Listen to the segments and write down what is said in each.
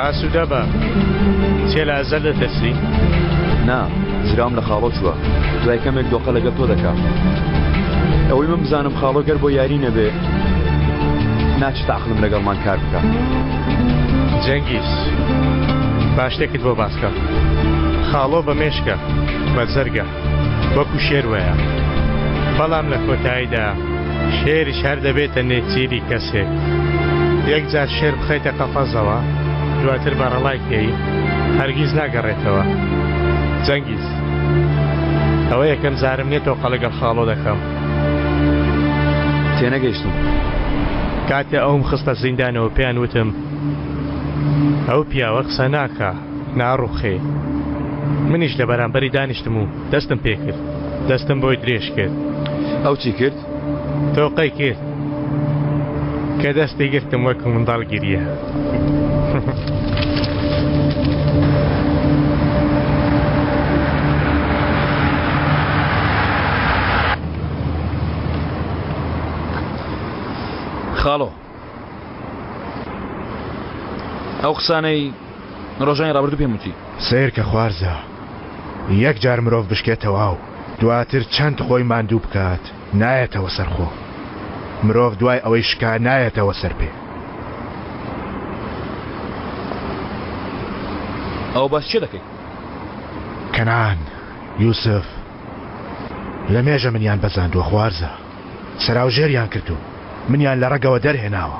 ئاسوودە بە چێ لە ئەزەر دەتەسی؟ نا زرام لە خاڵۆ چووە دوای کەمێک دۆخە لەگەڵ تۆ دەکات ئەوەی من بزانم خاڵۆ گەر بۆ یاری نەبێ ناچێت عەقڵم لەگەڵمان کار بکات. جەنگیز با شتێکت بۆ باسکە خاڵۆ بە مێشکە بە جەرگە وەکو شێر وایە بەڵام لە کۆتاییدا شێریش هەر دەبێتە نێچیری کەسێک یەک جار شێر بخەیتە قەفەزەوە دواتر بەڕەڵای پێی هەرگیز ناگەڕێتەوە. جەنگیز ئەوە یەکەم جارم نییە تۆقە لەگەڵ خاڵۆ دەکەم. تێنەگەیشتم کاتێ ئەوم خستە زیندانەوە پێیان وتم ئەو پیاوە قسە ناکە ناڕوخێ. منیش لە بەرامبەری دانیشتم و دەستم پێ کرد دەستم بۆی درێژ کرد. ئەو چی کرد؟ تۆقەی کرد کە دەستی گرتم وەکو منداڵ گیریە. خاڵۆ ئەو قسانەی ڕۆژانی ڕابردوو پێم وتی سیر کە خوارزە یەک جار مرۆڤ بشکێتەوە و دواتر چەند خۆی ماندوو بکات نایەتەوە سەرخۆ. مرۆڤ دوای ئەوەی شکا نایەتەوە سەر پێ. ئەو باس چێ دەکەی؟ کەنان یوسف لە مێژە منیان بەزاندووە خوارزە سەراوژێریان کردو منیان لە ڕەگەوە دەرهێناوە.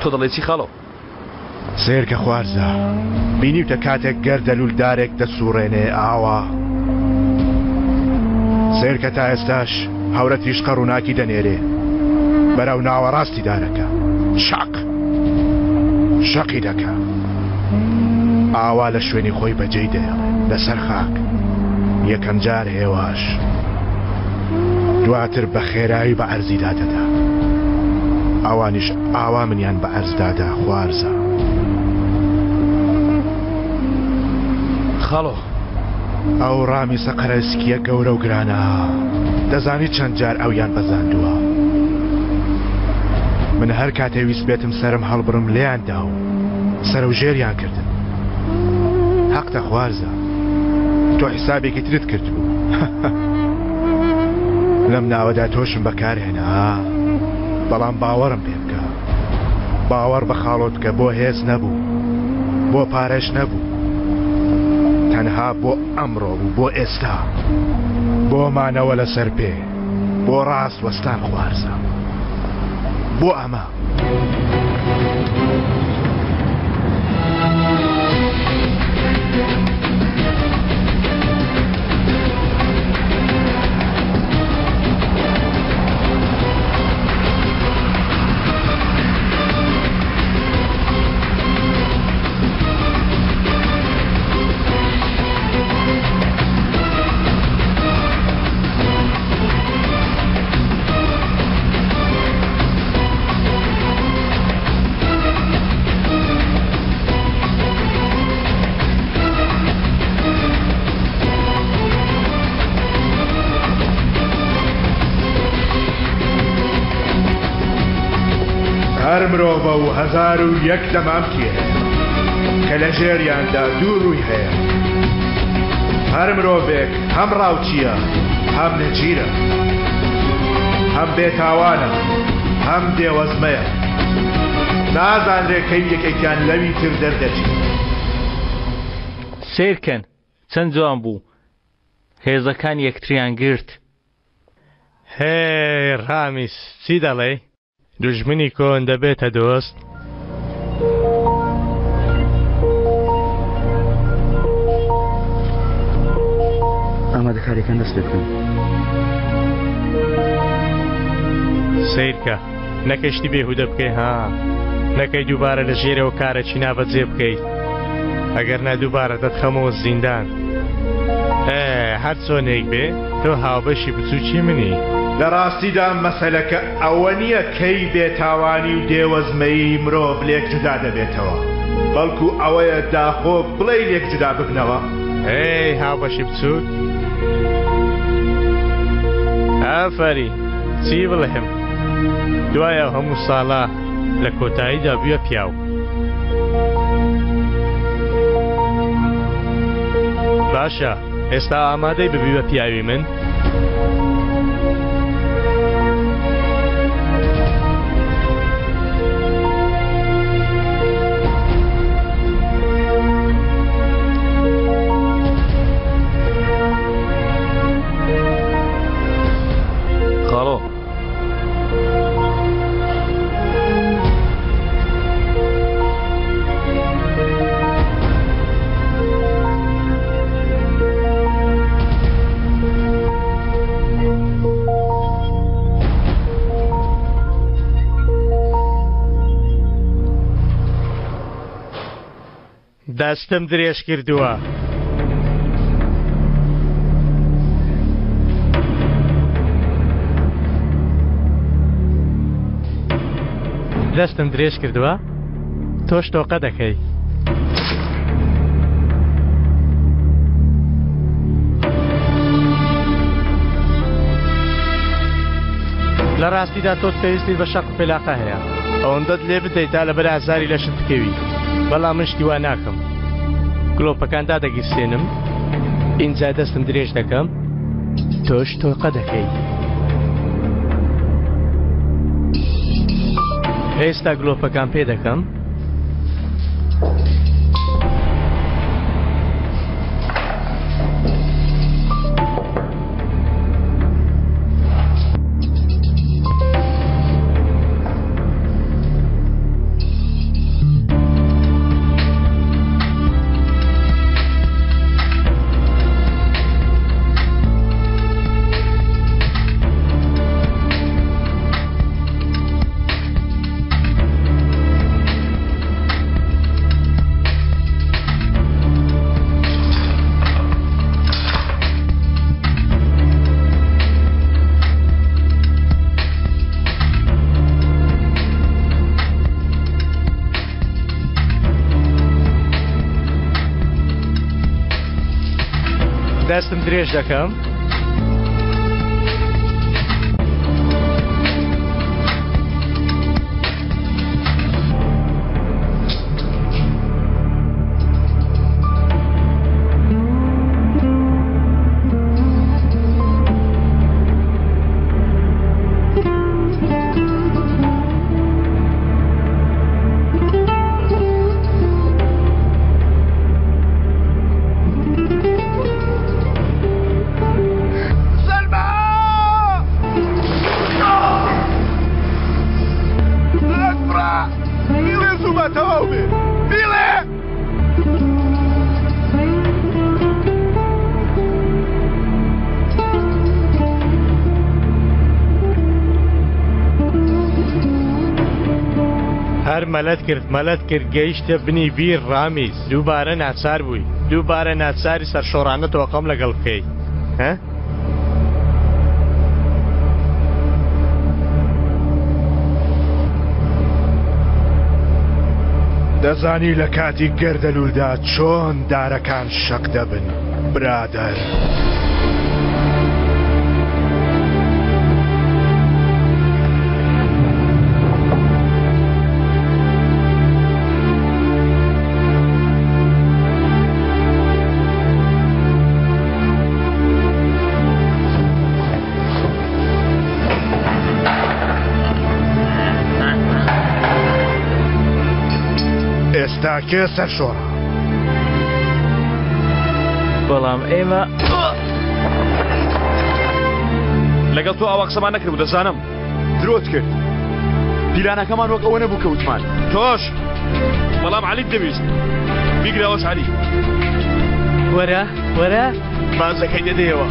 تۆ دەڵێ چی خاڵۆ؟ سیر کە خوارزە بینیوتە کاتێک گەردەلولدارێک دەسوڕێنێ ئاوا سیر کە تا ئێستاش هەورەتیش قەڕووناکی دەنێرێ بەرەو ناوەڕاستی دارەکە شەقی دەکە ئاوا لە شوێنی خۆی بەجێی دەیەڵێ لەسەر خاک یەکەم جار هێواش دواتر بە خێرایی بە عەرزیدا دەدا. ئەوانیش ئاوا منیان بە عەرزدادا خوارزە. خاڵۆ ئەو ڕامی سەقەرەسکیە گەورە و گرانە دەزانی چەند جار ئەویان بەزاندووە. من هەر کاتێ ویست بێتم سرم هەڵبڕم لێیاندا و سەر و ژێریان کردن. حەقتە خوارزە تۆ حیسابێکی ترت کردبوو. لەم ناوەدا تۆشم بەکارهێنا بەڵام باوەڕم پێ بکە باوەڕ بە خاڵۆت کە بۆ هێز نەبوو بۆ پارەش نەبوو تەنها بۆ ئەمڕۆ بوو بۆ ئێستا بۆمانەوە لەسەر پێ بۆ ڕاست وەستان خوارزە بۆ ئەمە. هەر مرۆڤە و هەزار و یەک دەمامکی هەیە کە لە ژێریاندا دوو ڕووی هەیە. هەر مرۆڤێک هەم ڕاوچیە هەم نەجیرە هەم بێتاوانە هەم دێوەزمەیە نازانرێ کەی یەکێکیان لەوی تر دەردەچێت. سیرکەن چەند جوان بوو هێزەکان یەکتریان گرت. هێ ڕامیس چی دەڵێ؟ دوژمنی کۆن دەبێتە دۆست؟ ئامادەکاریەکان دەست پێ بکەن. سیرکە نەکەشتی بێهودە بکەی ها نەکەی دووبارە لە ژێرەوە کارێکی نابەجێ بکەیت ئەگەر نا دووبارە دەتخەمەوە زیندان. هەر چۆنێک بێ تۆ هاوبەشی بچووکی منی. لە ڕاستیدا مەسەلەکە ئەوە نییە کەی بێتاوانی و دێوەزمەی مرۆڤ لێک جودا دەبێتەوە بەڵکو ئەوەیە داخۆ بڵێ لێک جودا ببنەوە. هاوبەشی بچووک ئافەری چی بڵێم دوایە هەموو ساڵە لە کۆتاییدا بووە پیاو باشە ئێستا ئامادەی ببی بە پیاوی من؟ خاڵۆ دەستم درێژ کردووە. دەستم درێژ کردووە؟ تۆش تۆقە دەکەی. لە ڕاستیدا تۆ پێویستی بە شەق و پێلاقە هەیە. ئەوەندەت لێ بدەیت تا لەبەر ئازاری لەشت بکەوی. بەڵام من شتی وا ناکەم. گلۆپەکان دادەگیرسێنم، ئینجا دەستم درێژ دەکەم، تۆش تۆقە دەکەی. ئێستا گلۆپەکان پێ دەکەم. دەستم درێژ دەکەم. هەر مەلەت کرد گەیشتە بنی بیر ڕامیز. دووبارە ناچار بووی. دووبارە ناچاری سەرشۆڕانە تۆقەم لەگەڵ بکەی. ها؟ دەزانی لە کاتی گەردەلوولدا چۆن دارەکان شەق دەبن برادەر. ئێستا کێ سەرشۆڕە؟ بەڵام ئێمە لەگەڵ تۆ ئاوا قسەمان نەکرد و دەزانم درۆت کرد. پیلانەکەمان وەک ئەوە نەبوو کە وتمان. تۆش بەڵام عەلیت دەویست. بیگرەوەش عەلی. وەرە وەرە بازەکەی دەدەیەوە.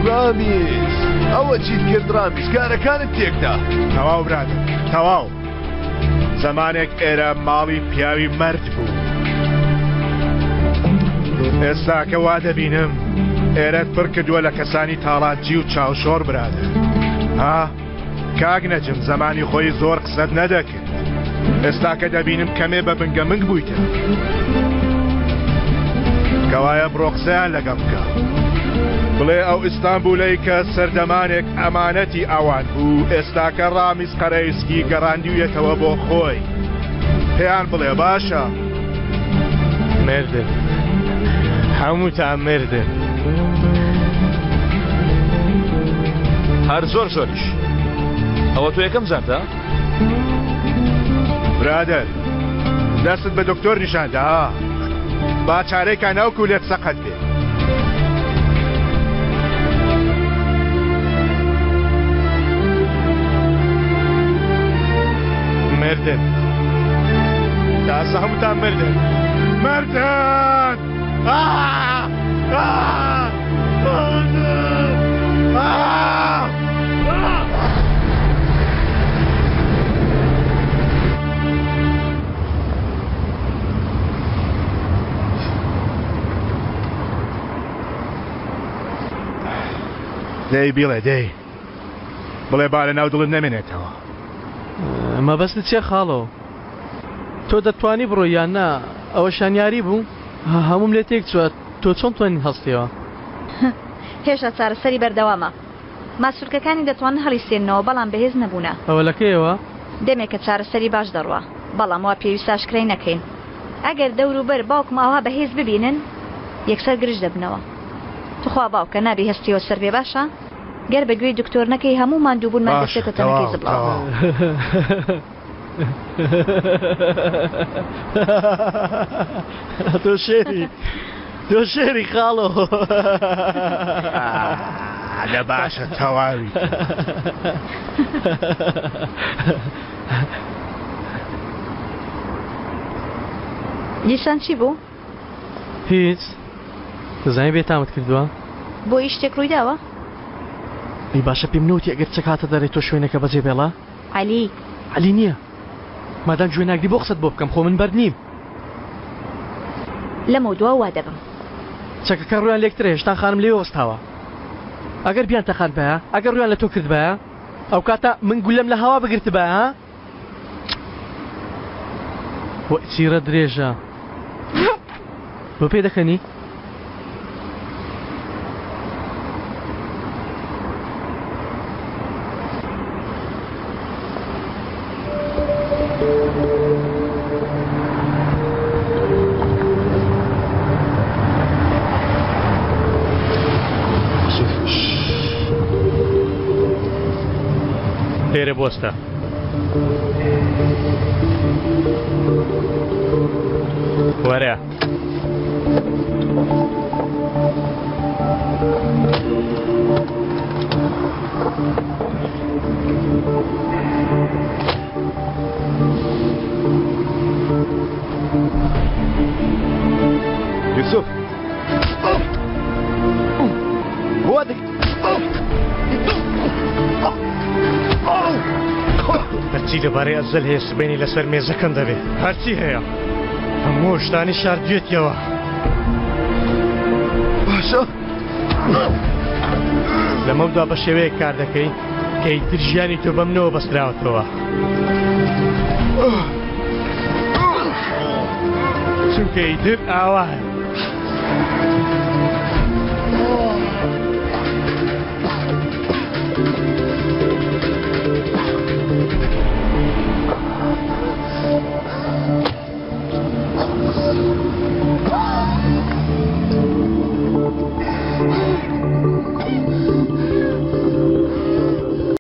ڕامیز ئەوە چیت کرد ڕامیز؟ کارەکانت تێکدا. تەواو برادر تەواو. زمانێک ئێرە ماڵی پیاوی مرد بوو. ئێستا کە وا دەبینم ئێرەت پڕ کردووە لە کەسانی تاڵانجی و چاوشۆڕ برادر. ها کاک نەجم زمانی خۆی زۆر قسەت نەدەکرد. ئێستا کە دەبینم کەمێ بە بنگەمنگ بوویتە. کەوایە بڕۆ قسەیان لەگەم بکە. بڵێ ئەو ئیستانبولەی کە سەردەمانێک ئەمانەتی ئەوان بوو ئێستاکە ڕامیز قەرەیسکی گەڕاندیویەتەوە بۆ خۆی. پێیان بڵێ باشە مردن هەمووتان مردن هەر زۆریش ئەوە تۆ یەکەم زارتە؟ برادر دەستت بە دکتۆر نیشاندا ها با چارەیەکە ناوکو لێت سەقەت بێ مردن تاسە هەمووتان مردن مردن دەی بیڵێ دەی بڵێ با لە ناو دڵت نەمێنێتەوە مەبەست چێ خاڵەوە تۆ دەتوانی بڕۆ یان نا ئەوە شانیاری بوو هەموم لێ تێک چوە تۆ چۆن توانین هەستیەوە هێشتا چارەسەری بەردەوامە ماسوولکەکانی دەتوانن هەڵیسێننەوە بەڵام بەهێز نەبوونە ئەوە لەکەیەوە دەمێکە چارەسەری باش دەڕوە بەڵام وا پێویستە ئاشکرای نەکەین ئەگەر دەوروبەر باوکم ئاوا بەهێز ببینن یەکسەر گرژ دەبنەوە توخوا باوکە نابی هەستیەوە سەر بێ باشە گەر بەگوێی دکتۆر نەکەی هەمومان دووبوونمان دەچێتە تەنەکەی زبڵاوە تۆ شێری خاڵەوە لە باشە تەواوی لیسان چی بوو؟ هیچ دەزانی بێتامت کردووە؟ بۆ هیچ شتێک ڕووی داوە؟ ئەی باشە پێم نەوتی ئەگەر چەک هاتە دەڕێت تۆ شوێنەکە بەجێ بێڵە؟ عەلی عەلی نییە مادام گوێ ناگری بۆ قسەت بۆ بکەم خۆ من بەرد نیم لەمە دووە وا دەبم چەکەکە ڕویان لێکترە هێشتا خانم لێ وەستاوە ئەگەر بیان تەخان بەیە ئەگەر ڕویان لە تۆ کرد بەیە ئەو کاتە من گولەم لە هەوا بگرت بە ها وە چیرە درێژە بۆ پێ دەکەنی؟ لێرە بۆستە وەرە یوسف بۆ هەرچی لەبارەی ئەزەل هەیە سبەینی لەسەر مێزەکەم دەبێت هەرچی هەیە هەموو شتانی شاردوێتیەوە باشە لەمەودا بە شێوەیە کار دەکەی کە ئیتر ژیانی تۆ بەمنەوە بەستراوەتەوە چونکە ئیتر ئاوایە